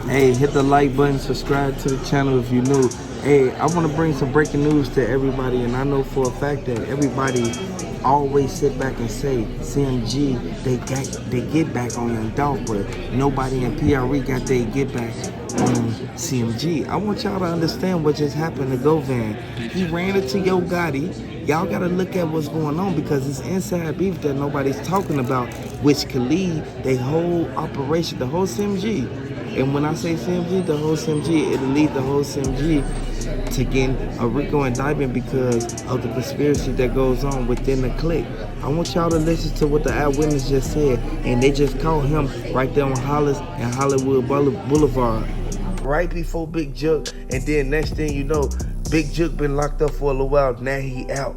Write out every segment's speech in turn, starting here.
Hey, hit the like button, subscribe to the channel if you're new. Hey, I want to bring some breaking news to everybody, and I know for a fact that everybody always sit back and say CMG they get back on Young Dolph, but nobody in PRE got their get back on CMG. I want y'all to understand what just happened to Govan. He ran into Yo Gotti. Y'all gotta look at what's going on because it's inside beef that nobody's talking about, which could lead the whole operation, the whole CMG. And when I say CMG, the whole CMG, it'll lead the whole CMG to getting a Rico indictment because of the conspiracy that goes on within the clique. I want y'all to listen to what the eyewitness just said, and they just caught him right there on Hollis and Hollywood Boulevard. Right before Big Juke, and then next thing you know, Big Juke been locked up for a little while, now he out.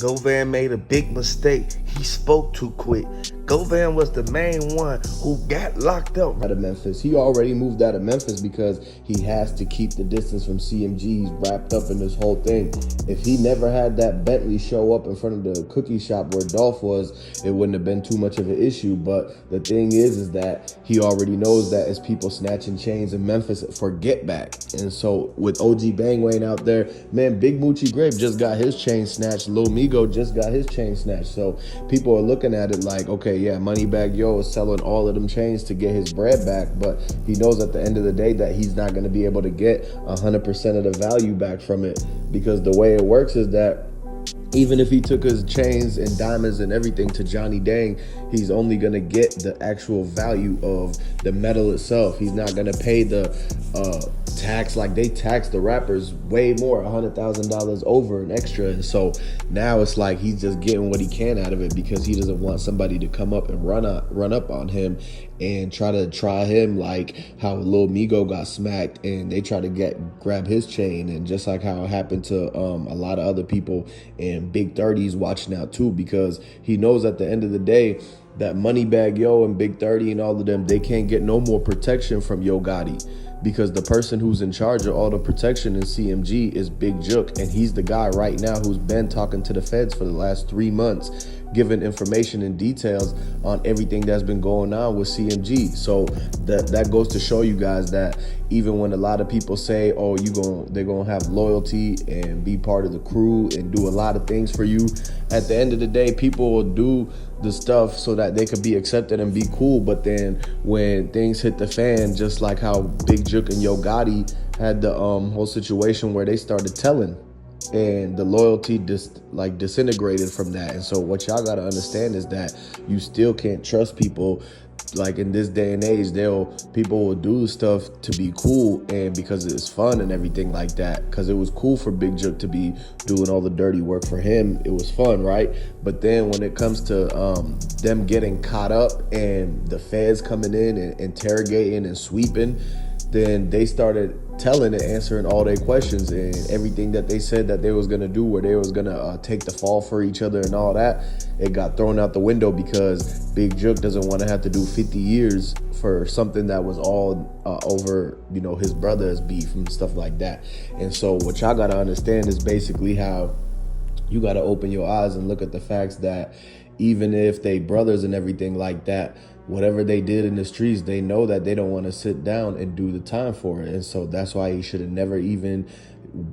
Govan made a big mistake. He spoke too quick. Govan was the main one who got locked up. Out of Memphis. He already moved out of Memphis because he has to keep the distance from CMG. He's wrapped up in this whole thing. If he never had that Bentley show up in front of the cookie shop where Dolph was, it wouldn't have been too much of an issue. But the thing is that he already knows that it's people snatching chains in Memphis for get back. And so with OG Bang Wayne out there, man, Big Moochie Grape just got his chain snatched. Lil Migo just got his chain snatched. So people are looking at it like, okay, yeah, Moneybagg Yo is selling all of them chains to get his bread back, but he knows at the end of the day that he's not going to be able to get 100% of the value back from it, because the way it works is that even if he took his chains and diamonds and everything to Johnny Dang, he's only going to get the actual value of the metal itself. He's not going to pay the tax. Like, they tax the rappers way more, $100,000 over and extra. And so now it's like he's just getting what he can out of it because he doesn't want somebody to come up and run up on him and try him like how Lil Migo got smacked and they try to grab his chain, and just like how it happened to a lot of other people, and Big 30's watching out too, because he knows at the end of the day that Moneybagg Yo and Big 30 and all of them, they can't get no more protection from Yo Gotti, because the person who's in charge of all the protection in CMG is Big Juke, and he's the guy right now who's been talking to the feds for the last 3 months, giving information and details on everything that's been going on with CMG. So that goes to show you guys that even when a lot of people say, oh, they're gonna have loyalty and be part of the crew and do a lot of things for you, at the end of the day, people will do the stuff so that they could be accepted and be cool. But then when things hit the fan, just like how Big Juke and Yo Gotti had the whole situation where they started telling, and the loyalty disintegrated from that. And so what y'all gotta understand is that you still can't trust people. Like, in this day and age, people will do stuff to be cool and because it's fun and everything like that, because it was cool for Big Juke to be doing all the dirty work for him. It was fun, right? But then when it comes to them getting caught up and the feds coming in and interrogating and sweeping, then they started telling and answering all their questions, and everything that they said that they was gonna do, where they was gonna take the fall for each other and all that, it got thrown out the window because Big Juke doesn't want to have to do 50 years for something that was all over, his brother's beef and stuff like that. And so what y'all gotta understand is basically how you gotta open your eyes and look at the facts that even if they brothers and everything like that, whatever they did in the streets, they know that they don't want to sit down and do the time for it. And so that's why he should have never even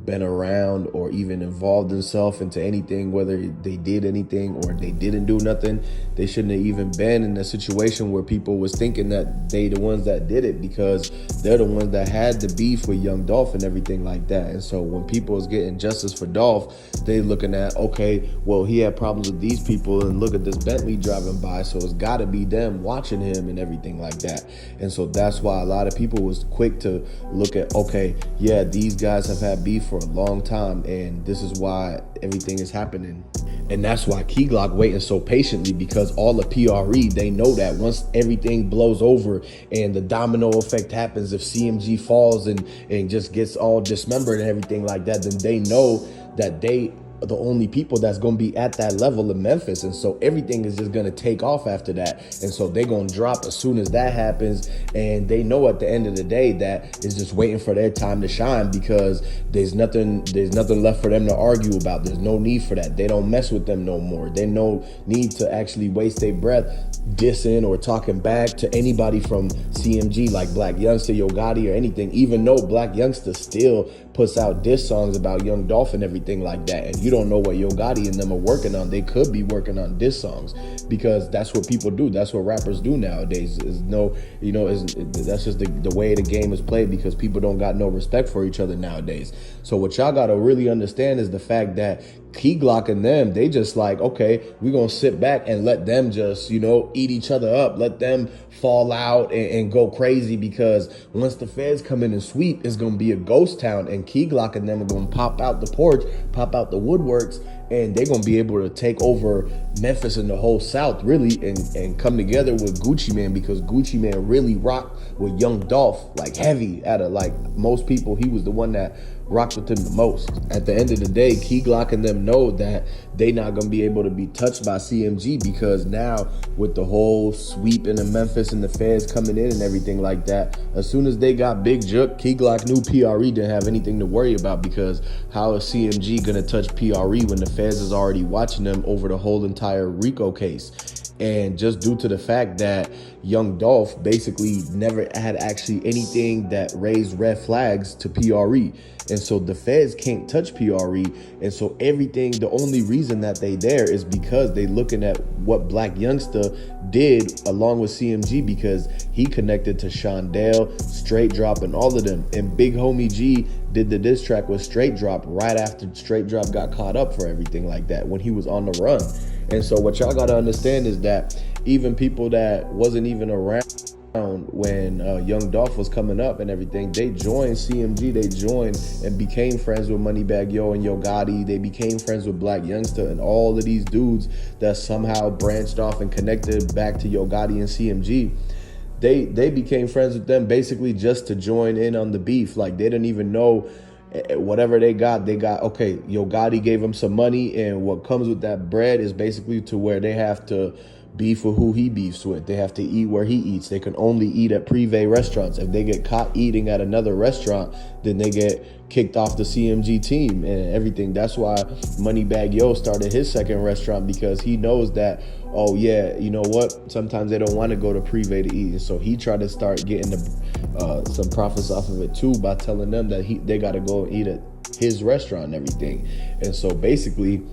been around or even involved himself into anything, whether they did anything or they didn't do nothing. They shouldn't have even been in a situation where people was thinking that they the ones that did it, because they're the ones that had the beef with Young Dolph and everything like that. And so when people is getting justice for Dolph, they looking at, okay, well, he had problems with these people, and look at this Bentley driving by, so it's got to be them watching him and everything like that. And so that's why a lot of people was quick to look at, okay, yeah, these guys have had beef for a long time, and this is why everything is happening. And that's why Key Glock waiting so patiently, because all the PRE, they know that once everything blows over and the domino effect happens, if CMG falls and just gets all dismembered and everything like that, then they know that they the only people that's going to be at that level in Memphis. And so everything is just going to take off after that. And so they're going to drop as soon as that happens. And they know at the end of the day that it's just waiting for their time to shine, because there's nothing left for them to argue about. There's no need for that. They don't mess with them no more. There's no need to actually waste their breath dissing or talking back to anybody from CMG like Blac Youngsta, Yo Gotti, or anything, even though Blac Youngsta still puts out diss songs about Young Dolph and everything like that, and you don't know what Yo Gotti and them are working on. They could be working on diss songs, because that's what people do. That's what rappers do nowadays. That's just the way the game is played, because people don't got no respect for each other nowadays. So what y'all gotta really understand is the fact that Key Glock and them, they just like, okay, we're gonna sit back and let them just, eat each other up, let them fall out and go crazy, because once the feds come in and sweep, it's gonna be a ghost town, and Key Glock and them are gonna pop out the porch, pop out the woodworks, and they're gonna be able to take over Memphis and the whole South, really, and come together with Gucci Mane, because Gucci Mane really rocked with Young Dolph, like heavy. Out of like most people, he was the one that rocked with him the most. At the end of the day, Key Glock and them know that they not gonna be able to be touched by CMG, because now with the whole sweep in the Memphis and the feds coming in and everything like that, as soon as they got Big Jook, Key Glock knew PRE didn't have anything to worry about, because how is CMG gonna touch PRE when the feds is already watching them over the whole entire Rico case? And just due to the fact that Young Dolph basically never had actually anything that raised red flags to PRE. And so the feds can't touch PRE. And so everything, the only reason that they there is because they looking at what Blac Youngsta did along with CMG, because he connected to Shondell, Straight Drop, and all of them. And Big Homie G did the diss track with Straight Drop right after Straight Drop got caught up for everything like that, when he was on the run. And so what y'all gotta understand is that even people that wasn't even around when Young Dolph was coming up and everything, they joined CMG, they joined and became friends with Moneybagg Yo and Yo Gotti. They became friends with Blac Youngsta and all of these dudes that somehow branched off and connected back to Yo Gotti and CMG. They became friends with them basically just to join in on the beef. Like, they didn't even know whatever they got, okay, Yo Gotti gave them some money, and what comes with that bread is basically to where they have to beef with who he beefs with. They have to eat where he eats. They can only eat at privé restaurants. If they get caught eating at another restaurant, then they get kicked off the CMG team and everything. That's why Moneybagg Yo started his second restaurant, because he knows that, oh yeah, you know what, sometimes they don't want to go to privé to eat. And so he tried to start getting some profits off of it too, by telling them that they got to go and eat at his restaurant and everything. And so basically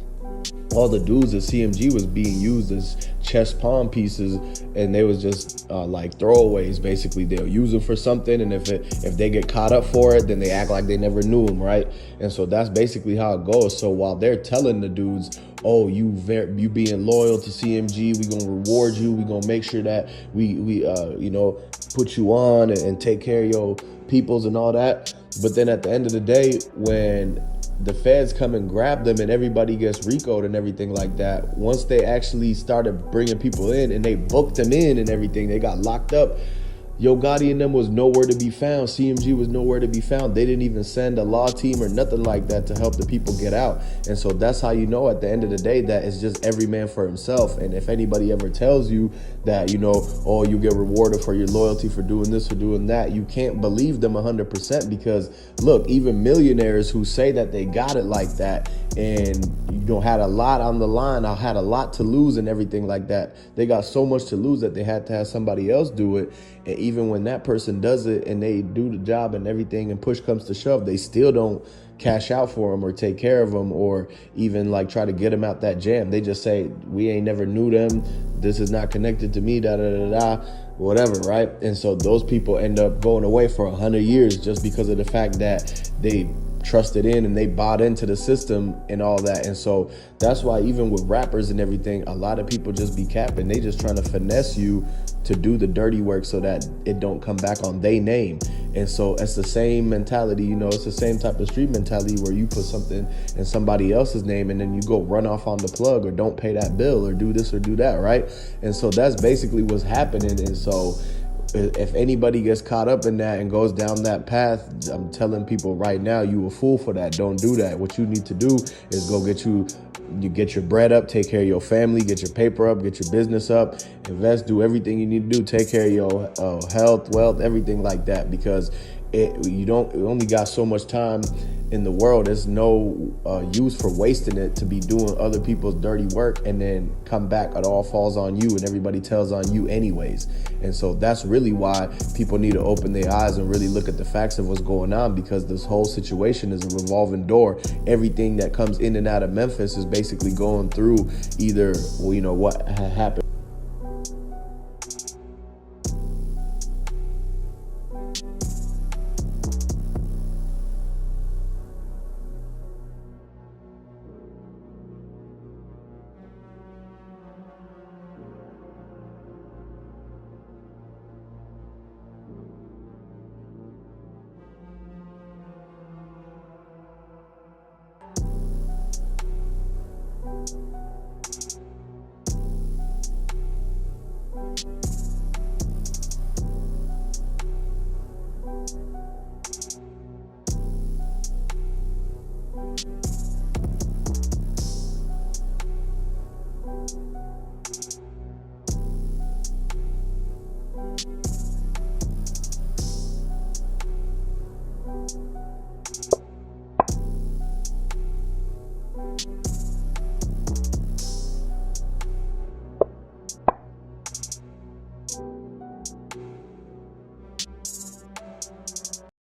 all the dudes at CMG was being used as chess pawn pieces, and they was just like throwaways. Basically, they'll use them for something, and if they get caught up for it, then they act like they never knew them, right? And so that's basically how it goes. So while they're telling the dudes, oh, you being loyal to CMG, we gonna reward you, we gonna make sure that we put you on and take care of your peoples and all that. But then at the end of the day, when the feds come and grab them and everybody gets Rico'd and everything like that, once they actually started bringing people in and they booked them in and everything, they got locked up, Yo Gotti and them was nowhere to be found. CMG was nowhere to be found. They didn't even send a law team or nothing like that to help the people get out. And so that's how you know at the end of the day that it's just every man for himself. And if anybody ever tells you that, oh, you get rewarded for your loyalty for doing this or doing that, you can't believe them 100%, because look, even millionaires who say that they got it like that and had a lot on the line, I had a lot to lose and everything like that, they got so much to lose that they had to have somebody else do it. And even when that person does it and they do the job and everything and push comes to shove, they still don't cash out for them or take care of them or even like try to get them out that jam. They just say, we ain't never knew them, this is not connected to me, da da da da, whatever, right? And so those people end up going away for 100 years just because of the fact that they trusted in and they bought into the system and all that. And so that's why even with rappers and everything, a lot of people just be capping. They just trying to finesse you to do the dirty work so that it don't come back on their name. And so it's the same mentality, it's the same type of street mentality where you put something in somebody else's name and then you go run off on the plug or don't pay that bill or do this or do that, right? And so that's basically what's happening. And so if anybody gets caught up in that and goes down that path, I'm telling people right now, you a fool for that. Don't do that. What you need to do is go get your bread up, take care of your family, get your paper up, get your business up, Invest, do everything you need to do. Take care of your health, wealth, everything like that, because you only got so much time in the world. There's no use for wasting it to be doing other people's dirty work and then come back. It all falls on you and everybody tells on you anyways. And so that's really why people need to open their eyes and really look at the facts of what's going on, because this whole situation is a revolving door. Everything that comes in and out of Memphis is basically going through either, well, you know, what happened.